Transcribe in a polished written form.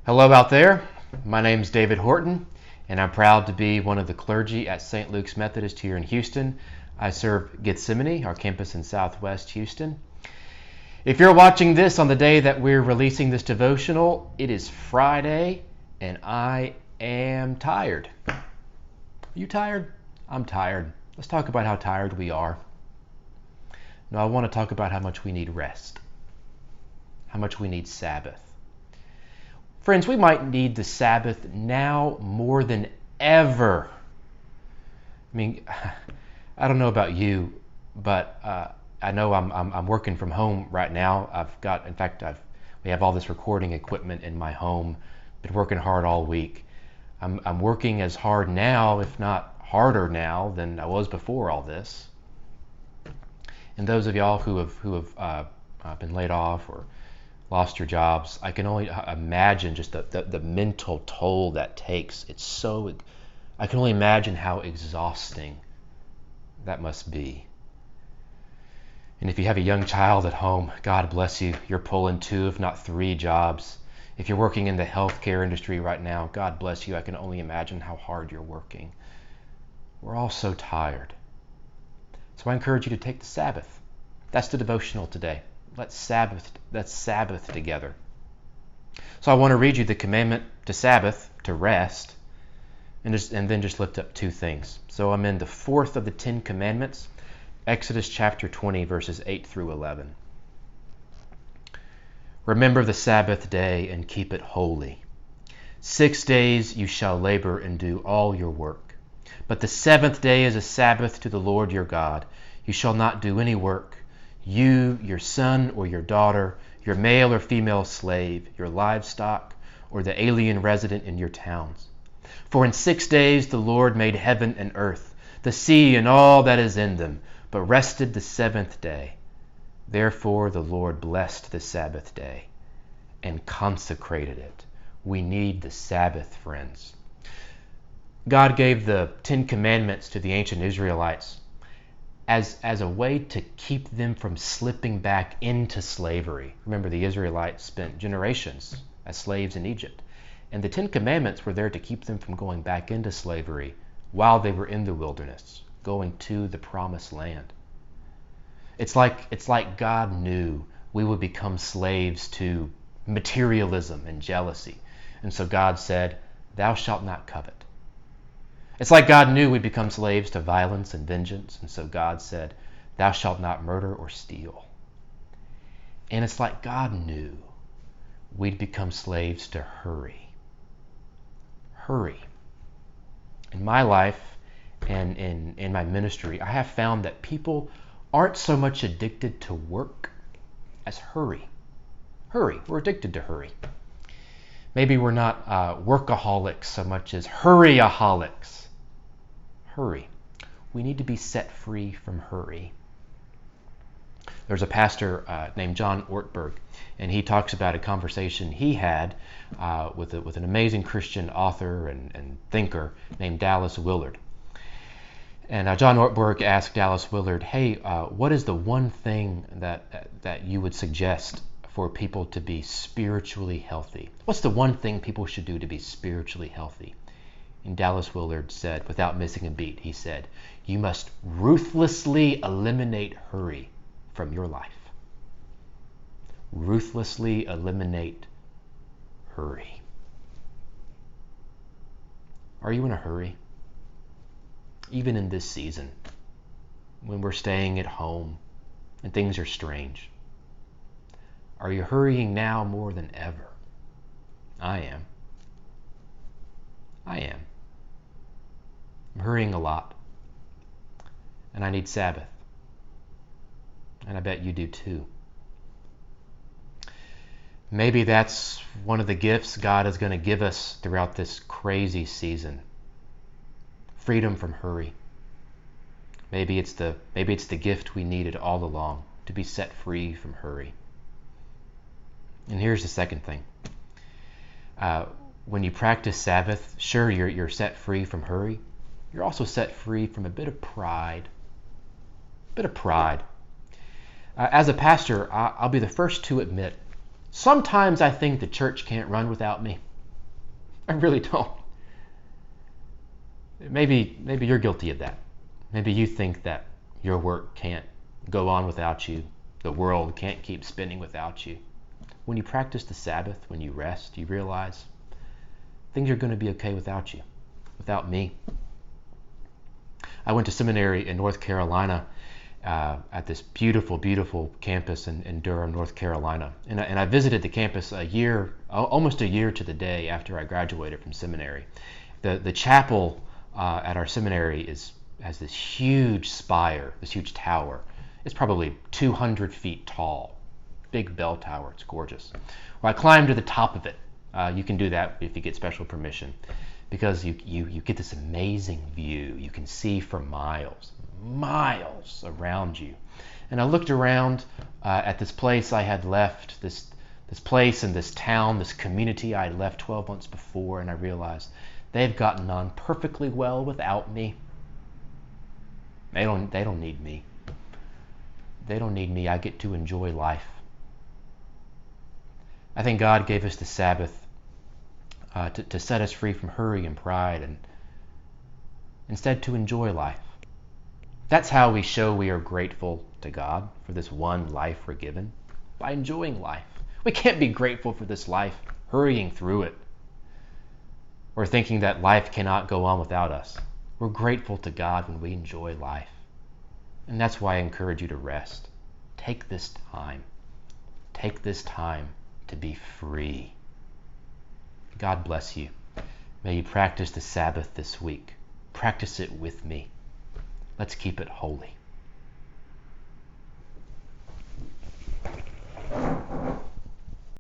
Hello out there. My name's David Horton, and I'm proud to be one of the clergy at St. Luke's Methodist here in Houston. I serve Gethsemane, our campus in Southwest Houston. If you're watching this on the day that we're releasing this devotional, it is Friday, and I am tired. Are you tired? I'm tired. Let's talk about how tired we are. No, I want to talk about how much we need rest, how much we need Sabbath. Friends, we might need the Sabbath now more than ever. I mean, I don't know about you, but I know I'm working from home right now. We have all this recording equipment in my home. Been working hard all week. I'm working as hard now, if not harder now, than I was before all this. And those of y'all who have been laid off or lost your jobs, I can only imagine just the mental toll that takes. I can only imagine how exhausting that must be. And if you have a young child at home, God bless you. You're pulling 2, if not 3 jobs. If you're working in the healthcare industry right now, God bless you. I can only imagine how hard you're working. We're all so tired. So I encourage you to take the Sabbath. That's the devotional today. Let's Sabbath together. So I want to read you the commandment to Sabbath, to rest, and then just lift up 2 things. So I'm in the 4th of the 10 commandments, Exodus chapter 20, verses 8 through 11. Remember the Sabbath day and keep it holy. 6 days you shall labor and do all your work. But the 7th day is a Sabbath to the Lord your God. You shall not do any work. You, your son or your daughter, your male or female slave, your livestock, or the alien resident in your towns. For in 6 days the Lord made heaven and earth, the sea and all that is in them, but rested the 7th day. Therefore the Lord blessed the Sabbath day and consecrated it. We need the Sabbath, friends. God gave the 10 commandments to the ancient Israelites as a way to keep them from slipping back into slavery. Remember, the Israelites spent generations as slaves in Egypt. And the 10 commandments were there to keep them from going back into slavery while they were in the wilderness, going to the promised land. It's like God knew we would become slaves to materialism and jealousy. And so God said, "Thou shalt not covet." It's like God knew we'd become slaves to violence and vengeance, and so God said, "Thou shalt not murder or steal." And it's like God knew we'd become slaves to hurry. Hurry. In my life and in my ministry, I have found that people aren't so much addicted to work as hurry. Hurry. We're addicted to hurry. Maybe we're not workaholics so much as hurryaholics. Hurry. We need to be set free from hurry. There's a pastor named John Ortberg, and he talks about a conversation he had with an amazing Christian author and thinker named Dallas Willard. And John Ortberg asked Dallas Willard, "Hey, what is the one thing that you would suggest for people to be spiritually healthy? What's the one thing people should do to be spiritually healthy?" And Dallas Willard said, without missing a beat, he said, "You must ruthlessly eliminate hurry from your life." Ruthlessly eliminate hurry. Are you in a hurry? Even in this season, when we're staying at home and things are strange. Are you hurrying now more than ever? I am. I'm hurrying a lot. And I need Sabbath. And I bet you do too. Maybe that's one of the gifts God is going to give us throughout this crazy season. Freedom from hurry. Maybe it's the gift we needed all along, to be set free from hurry. And here's the second thing. When you practice Sabbath, sure, you're set free from hurry. You're also set free from a bit of pride. As a pastor, I'll be the first to admit, sometimes I think the church can't run without me. I really don't. Maybe you're guilty of that. Maybe you think that your work can't go on without you. The world can't keep spinning without you. When you practice the Sabbath, when you rest, you realize things are going to be okay without you, without me. I went to seminary in North Carolina at this beautiful, beautiful campus in Durham, North Carolina. And I visited the campus almost a year to the day after I graduated from seminary. The chapel at our seminary has this huge spire, this huge tower. It's probably 200 feet tall, big bell tower. It's gorgeous. Well, I climbed to the top of it. You can do that if you get special permission, because you get this amazing view. You can see for miles around you. And I looked around at this place I had left, this place and this town, this community I had left 12 months before, and I realized they've gotten on perfectly well without me. They don't need me. They don't need me. I get to enjoy life. I think God gave us the Sabbath to set us free from hurry and pride, and instead to enjoy life. That's how we show we are grateful to God for this one life we're given, by enjoying life. We can't be grateful for this life, hurrying through it, or thinking that life cannot go on without us. We're grateful to God when we enjoy life. And that's why I encourage you to rest. Take this time. Take this time to be free. God bless you. May you practice the Sabbath this week. Practice it with me. Let's keep it holy.